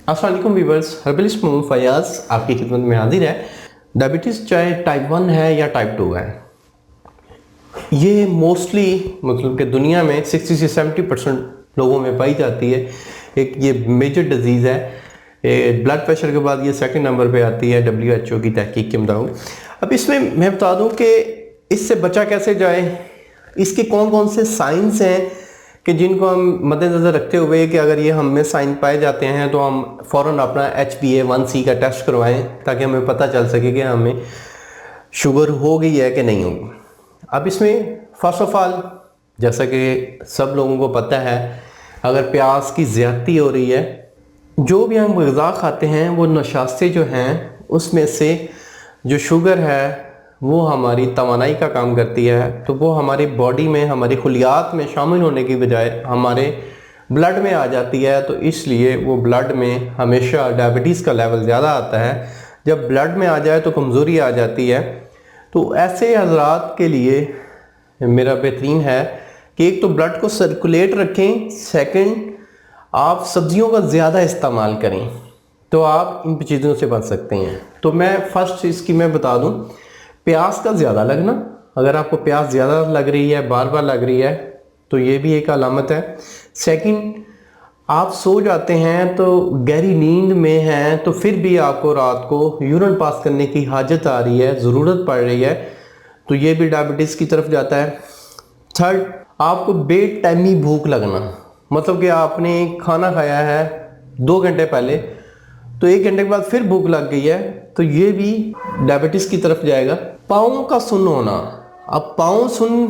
अस्सलाम वालेकुम viewers, herbalist Mohammad Fayaz आपकी खिदमत में हाजिर है। डायबिटीज़ चाहे टाइप 1 है या टाइप 2 है, ये मोस्टली मतलब कि दुनिया में 60 से 70% लोगों में पाई जाती है। एक ये मेजर डिजीज़ है। ब्लड प्रेशर के बाद ये सेकंड नंबर पे आती है WHO की तहकीक के मुताबिक। अब इसमें मैं बता दूं कि इससे बचा कैसे जाए, इसके कौन कौन से साइंस हैं कि जिनको हम मद्देनज़र रखते हुए कि अगर ये हम में साइन पाए जाते हैं तो हम फ़ौरन अपना HbA1c का टेस्ट करवाएं ताकि हमें पता चल सके कि हमें शुगर हो गई है कि नहीं होगी। अब इसमें फर्स्ट ऑफ ऑल, जैसा कि सब लोगों को पता है, अगर प्याज की ज़्यादती हो रही है, जो भी हम ग़िज़ा खाते हैं वो नशास्ते जो हैं उसमें से जो शुगर है वो हमारी तवानाई का काम करती है, तो वो हमारी बॉडी में हमारी खुलियात में शामिल होने की बजाय हमारे ब्लड में आ जाती है। तो इसलिए वो ब्लड में हमेशा डायबिटीज़ का लेवल ज़्यादा आता है। जब ब्लड में आ जाए तो कमज़ोरी आ जाती है। तो ऐसे हज़रात के लिए मेरा बेहतरीन है कि एक तो ब्लड को सर्कुलेट रखें, सेकंड आप सब्जियों का ज़्यादा इस्तेमाल करें, तो आप इन चीज़ों से बच सकते हैं। तो मैं फर्स्ट इसकी मैं बता दूं, प्याज का ज़्यादा लगना, अगर आपको प्याज ज़्यादा लग रही है, बार बार लग रही है, तो ये भी एक अलामत है। सेकंड, आप सो जाते हैं तो गहरी नींद में हैं तो फिर भी आपको रात को यूरिन पास करने की हाजत आ रही है, ज़रूरत पड़ रही है, तो ये भी डायबिटीज़ की तरफ जाता है। थर्ड, आपको बेड टाइमी भूख लगना, मतलब कि आपने खाना खाया है 2 घंटे पहले तो 1 घंटे के बाद फिर भूख लग गई है, तो ये भी डायबिटीज़ की तरफ जाएगा। पाँव का सुन्न होना, अब पाँव सुन्न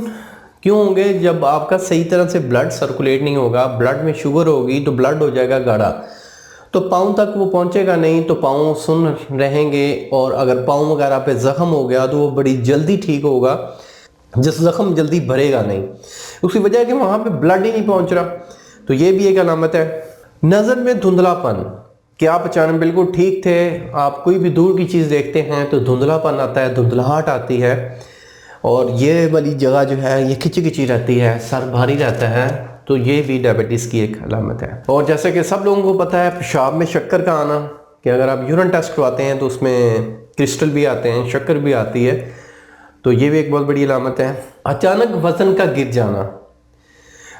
क्यों होंगे? जब आपका सही तरह से ब्लड सर्कुलेट नहीं होगा, ब्लड में शुगर होगी तो ब्लड हो जाएगा गाढ़ा, तो पाँव तक वो पहुंचेगा नहीं, तो पाँव सुन्न रहेंगे। और अगर पाँव वगैरह पे ज़ख्म हो गया तो वो बड़ी जल्दी ठीक होगा, जिस ज़ख्म जल्दी भरेगा नहीं, उसकी वजह है कि वहाँ पे ब्लड ही नहीं पहुँच रहा, तो ये भी एक अलामत है। नज़र में धुंधलापन, कि आप अचानक बिल्कुल ठीक थे, आप कोई भी दूर की चीज़ देखते हैं तो धुंधलापन आता है, धुंधलाहट आती है, और ये वाली जगह जो है ये खिंची खिंची रहती है, सर भारी रहता है, तो ये भी डायबिटीज़ की एक अलामत है। और जैसे कि सब लोगों को पता है, पेशाब में शक्कर का आना, कि अगर आप यूरिन टेस्ट करवाते हैं तो उसमें क्रिस्टल भी आते हैं, शक्कर भी आती है, तो ये भी एक बहुत बड़ी अलामत है। अचानक वज़न का गिर जाना,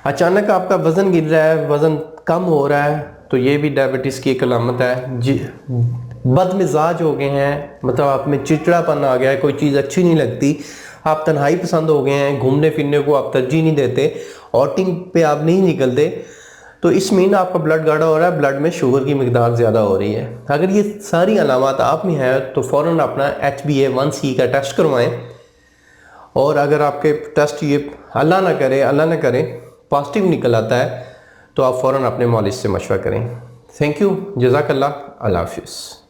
अचानक आपका वज़न गिर रहा है, वज़न कम हो रहा है, तो ये भी डायबिटीज़ की एक अलामत है। बदमिजाज हो गए हैं, मतलब आप में चिड़चिड़ापन आ गया है, कोई चीज़ अच्छी नहीं लगती, आप तन्हाई पसंद हो गए हैं, घूमने फिरने को आप तरजीह नहीं देते, आउटिंग पे आप नहीं निकलते, तो इस मीन आपका ब्लड गाढ़ा हो रहा है, ब्लड में शुगर की मिकदार ज़्यादा हो रही है। अगर ये सारी अलामत आप में है तो फ़ौरन अपना HbA1c का टेस्ट करवाएं। और अगर आपके टेस्ट ये अल्लाह ना करे पॉजिटिव निकल आता है तो आप फ़ौरन अपने मौलिज से मशवरा करें। थैंक यू, जज़ाकल्लाह, अल्लाह हाफ़िज़।